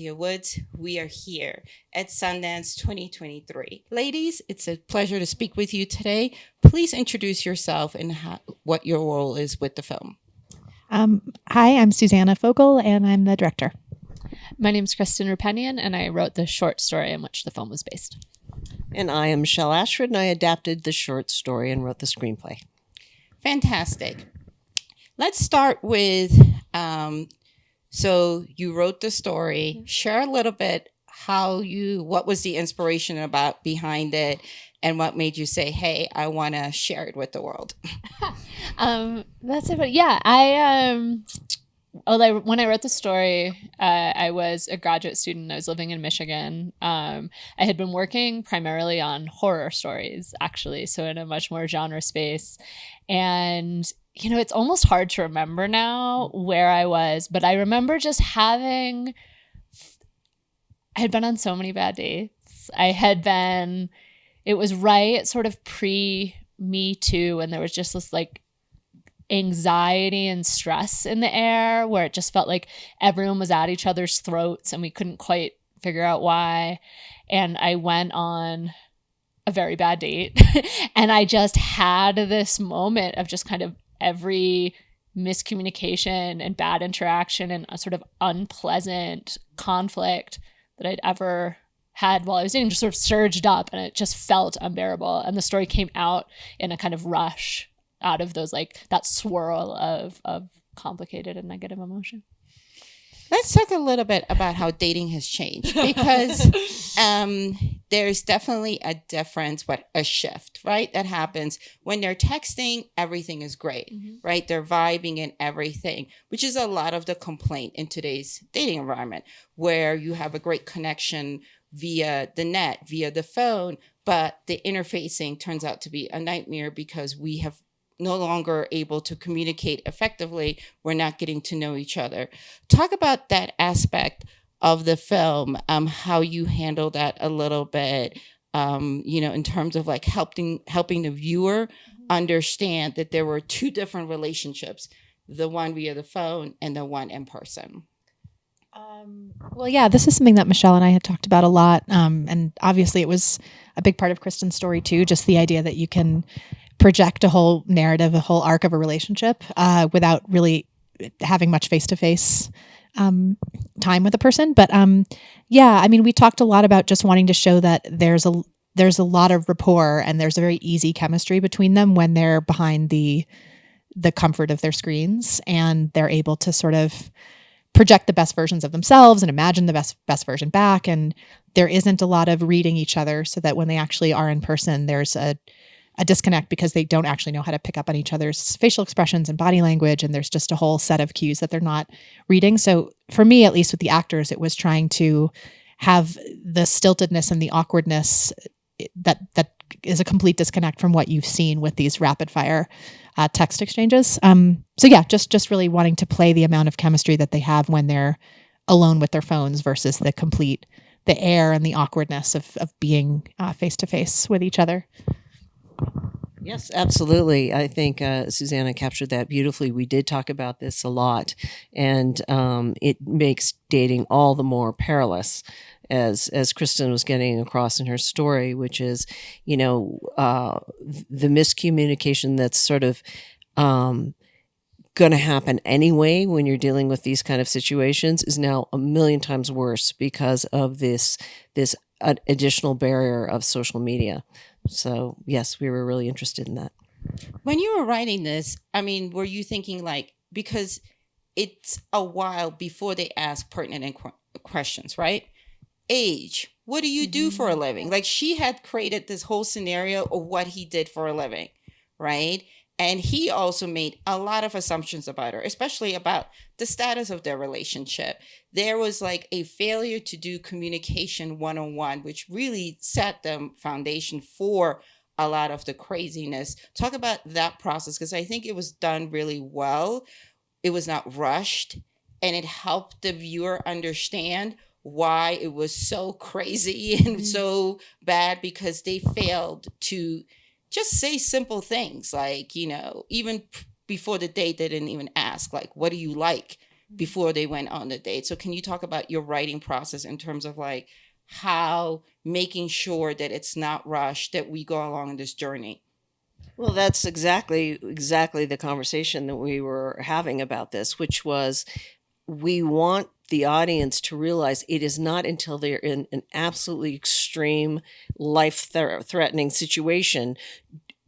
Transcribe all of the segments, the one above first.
Kathia Woods. We are here at Sundance 2023. Ladies, it's a pleasure to speak with you today. Please introduce yourself and what your role is with the film. Hi, I'm Susanna Fogel, and I'm the director. My name is Kristen Roupenian, and I wrote the short story in which the film was based. And I am Michelle Ashford, and I adapted the short story and wrote the screenplay. Fantastic. Let's start with, so you wrote the story. Share a little bit what was the inspiration behind it, and what made you say, hey, I want to share it with the world? That's it. But yeah, when I wrote the story, I was a graduate student. I was living in Michigan. I had been working primarily on horror stories, actually, so in a much more genre space. And, it's almost hard to remember now where I was, but I remember just I had been on so many bad dates. It was right sort of pre-Me Too, and there was just this anxiety and stress in the air where it just felt like everyone was at each other's throats and we couldn't quite figure out why. And I went on a very bad date and I just had this moment of just kind of every miscommunication and bad interaction and a sort of unpleasant conflict that I'd ever had while I was dating just sort of surged up, and it just felt unbearable. And the story came out in a kind of rush out of those, that swirl of complicated and negative emotion. Let's talk a little bit about how dating has changed, because there's definitely a difference, a shift, right? That happens when they're texting, everything is great, right? They're vibing and everything, which is a lot of the complaint in today's dating environment, where you have a great connection via the net, via the phone, but the interfacing turns out to be a nightmare because we have no longer able to communicate effectively. We're not getting to know each other. Talk about that aspect of the film, how you handle that a little bit, in terms of helping the viewer understand that there were two different relationships, the one via the phone and the one in person. Well, yeah, this is something that Michelle and I had talked about a lot. And obviously it was a big part of Kristen's story too, just the idea that you can project a whole narrative, a whole arc of a relationship without really having much face-to-face time with a person. But we talked a lot about just wanting to show that there's a lot of rapport and there's a very easy chemistry between them when they're behind the comfort of their screens, and they're able to sort of project the best versions of themselves and imagine the best version back. And there isn't a lot of reading each other, so that when they actually are in person, there's a disconnect because they don't actually know how to pick up on each other's facial expressions and body language. And there's just a whole set of cues that they're not reading. So for me, at least with the actors, it was trying to have the stiltedness and the awkwardness that is a complete disconnect from what you've seen with these rapid fire text exchanges. Just really wanting to play the amount of chemistry that they have when they're alone with their phones versus the air and the awkwardness of being face to face with each other. Yes, absolutely. I think Susanna captured that beautifully. We did talk about this a lot, and it makes dating all the more perilous, as Kristen was getting across in her story, which is, the miscommunication that's sort of going to happen anyway when you're dealing with these kind of situations is now a million times worse because of this additional barrier of social media. So, yes, we were really interested in that. When you were writing this, were you thinking because it's a while before they ask pertinent questions, right? Age, what do you do for a living? She had created this whole scenario of what he did for a living, right? And he also made a lot of assumptions about her, especially about the status of their relationship. There was a failure to do communication one-on-one, which really set the foundation for a lot of the craziness. Talk about that process, because I think it was done really well. It was not rushed, and it helped the viewer understand why it was so crazy and so bad, because they failed to just say simple things even before the date, they didn't even ask, what do you like? before they went on the date. So can you talk about your writing process in terms of like how making sure that it's not rushed, that we go along in this journey? Well, that's exactly the conversation that we were having about this, which was we want the audience to realize it is not until they're in an absolutely extreme life-threatening situation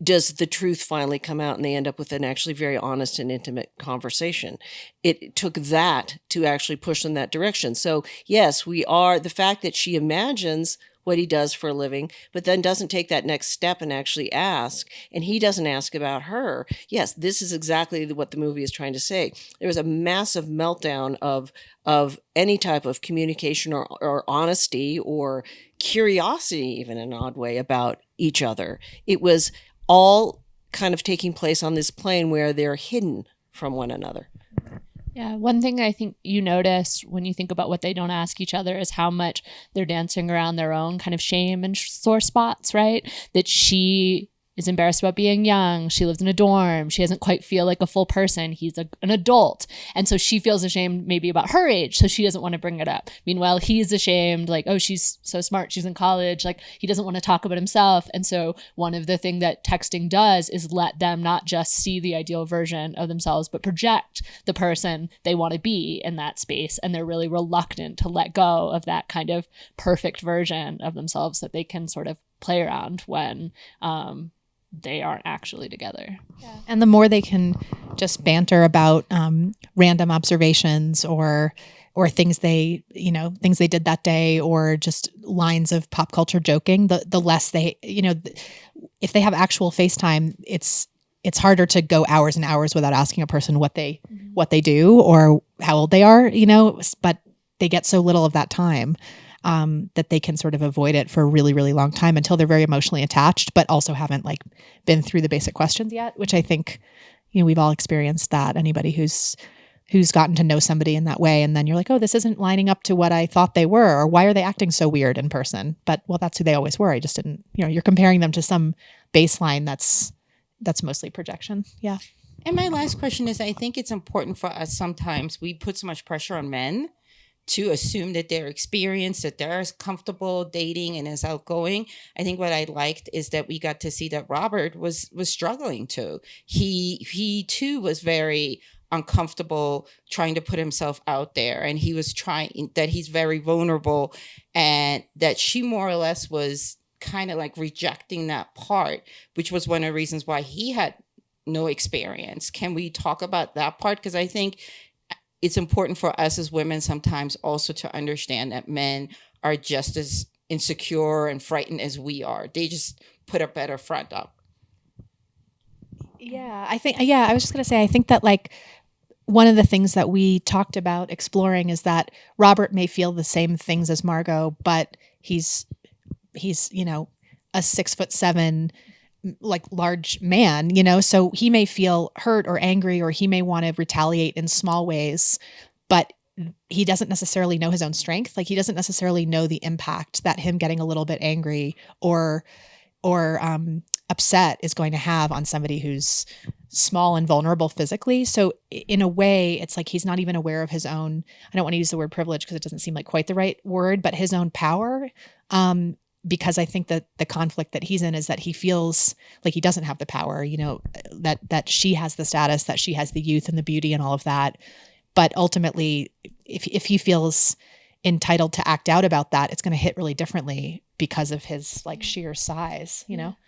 does the truth finally come out and they end up with an actually very honest and intimate conversation. It took that to actually push in that direction. So yes, the fact that she imagines what he does for a living, but then doesn't take that next step and actually ask, and he doesn't ask about her. Yes, this is exactly what the movie is trying to say. There was a massive meltdown of any type of communication or honesty or curiosity, even in an odd way, about each other. It was all kind of taking place on this plane where they're hidden from one another. Yeah, one thing I think you notice when you think about what they don't ask each other is how much they're dancing around their own kind of shame and sore spots, right? That she is embarrassed about being young. She lives in a dorm. She doesn't quite feel like a full person. He's an adult. And so she feels ashamed maybe about her age, so she doesn't want to bring it up. Meanwhile, he's ashamed, like, oh, she's so smart. She's in college. Like, he doesn't want to talk about himself. And so one of the things that texting does is let them not just see the ideal version of themselves, but project the person they want to be in that space. And they're really reluctant to let go of that kind of perfect version of themselves that they can sort of play around when they aren't actually together. Yeah. And the more they can just banter about random observations or things they did that day, or just lines of pop culture joking, the less they, if they have actual FaceTime, it's harder to go hours and hours without asking a person what they do or how old they are, but they get so little of that time that they can sort of avoid it for a really, really long time until they're very emotionally attached, but also haven't like been through the basic questions yet, which I think, we've all experienced that. Anybody who's gotten to know somebody in that way, and then you're like, oh, this isn't lining up to what I thought they were, or why are they acting so weird in person? But well, that's who they always were. I just didn't, you're comparing them to some baseline that's mostly projection. Yeah. And my last question is, I think it's important for us, sometimes we put so much pressure on men to assume that they're experienced, that they're as comfortable dating and as outgoing. I think what I liked is that we got to see that Robert was struggling too. He too was very uncomfortable trying to put himself out there, and he was trying, that he's very vulnerable, and that she more or less was kind of like rejecting that part, which was one of the reasons why he had no experience. Can we talk about that part? Because I think it's important for us as women sometimes also to understand that men are just as insecure and frightened as we are. They just put a better front up. Yeah, I was just going to say, I think that like one of the things that we talked about exploring is that Robert may feel the same things as Margot, but he's a 6'7", like large man, so he may feel hurt or angry, or he may want to retaliate in small ways, but he doesn't necessarily know his own strength. Like, he doesn't necessarily know the impact that him getting a little bit angry or upset is going to have on somebody who's small and vulnerable physically. So in a way, it's like he's not even aware of his own, I don't want to use the word privilege because it doesn't seem like quite the right word, but his own power. Because I think that the conflict that he's in is that he feels like he doesn't have the power, that she has the status, that she has the youth and the beauty and all of that. But ultimately, if he feels entitled to act out about that, it's going to hit really differently because of his like sheer size,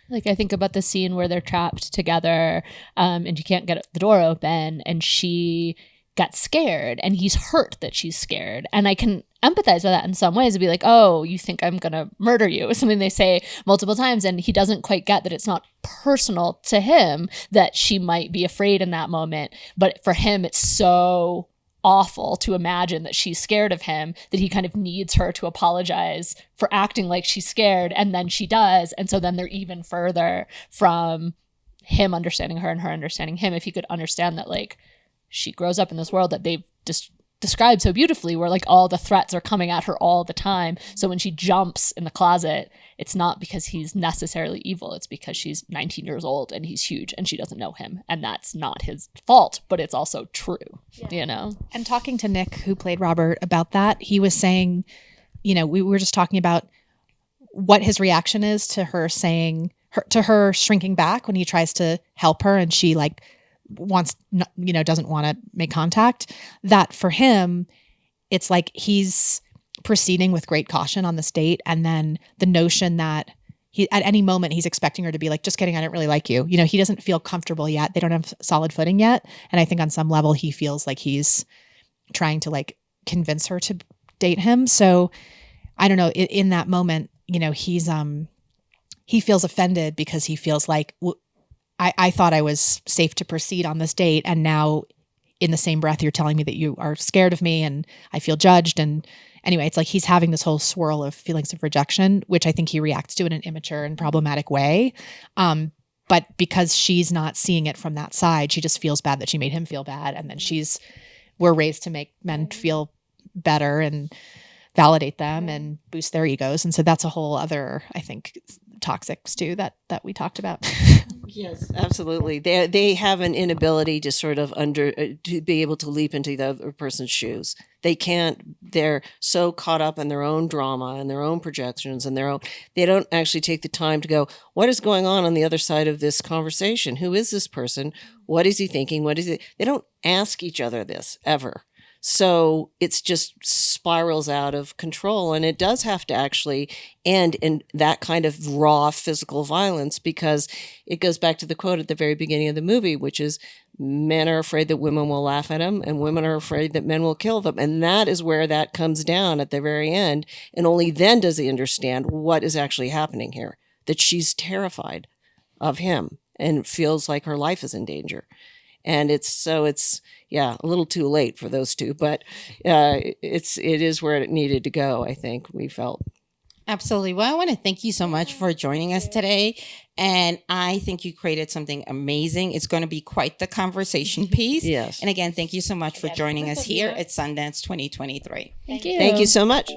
Like, I think about the scene where they're trapped together and you can't get the door open, and she got scared, and he's hurt that she's scared. And I can empathize with that in some ways, and be like, oh, you think I'm going to murder you, is something they say multiple times. And he doesn't quite get that it's not personal to him that she might be afraid in that moment. But for him, it's so awful to imagine that she's scared of him that he kind of needs her to apologize for acting like she's scared. And then she does. And so then they're even further from him understanding her and her understanding him. If he could understand that, like, she grows up in this world that they've just described so beautifully, where like all the threats are coming at her all the time. So when she jumps in the closet, it's not because he's necessarily evil. It's because she's 19 years old and he's huge and she doesn't know him. And that's not his fault, but it's also true, you know? And talking to Nick, who played Robert, about that, he was saying, you know, we were just talking about what his reaction is to her saying, to her shrinking back when he tries to help her and she like wants, you know, doesn't want to make contact. That for him, it's like he's proceeding with great caution on this date. And then the notion that he, at any moment, he's expecting her to be like, just kidding, I didn't really like you. You know, he doesn't feel comfortable yet. They don't have solid footing yet. And I think on some level, he feels like he's trying to like convince her to date him. So I don't know, in that moment, you know, he feels offended because he feels like, I thought I was safe to proceed on this date. And now in the same breath, you're telling me that you are scared of me and I feel judged. And anyway, it's like he's having this whole swirl of feelings of rejection, which I think he reacts to in an immature and problematic way. But because she's not seeing it from that side, she just feels bad that she made him feel bad. And then we're raised to make men feel better and validate them and boost their egos. And so that's a whole other, I think, toxics too that we talked about. Yes, absolutely. They have an inability to sort of to be able to leap into the other person's shoes. They can't. They're so caught up in their own drama and their own projections and they don't actually take the time to go, what is going on the other side of this conversation? Who is this person? What is he thinking? They don't ask each other this ever. So it's just spirals out of control. And it does have to actually end in that kind of raw physical violence, because it goes back to the quote at the very beginning of the movie, which is men are afraid that women will laugh at them and women are afraid that men will kill them. And that is where that comes down at the very end. And only then does he understand what is actually happening here, that she's terrified of him and feels like her life is in danger. And it's a little too late for those two, but it is where it needed to go, I think we felt. Absolutely. Well, I want to thank you so much for joining us today. And I think you created something amazing. It's going to be quite the conversation piece. Yes. And again, thank you so much for joining us here at Sundance 2023. Thank you. Thank you so much.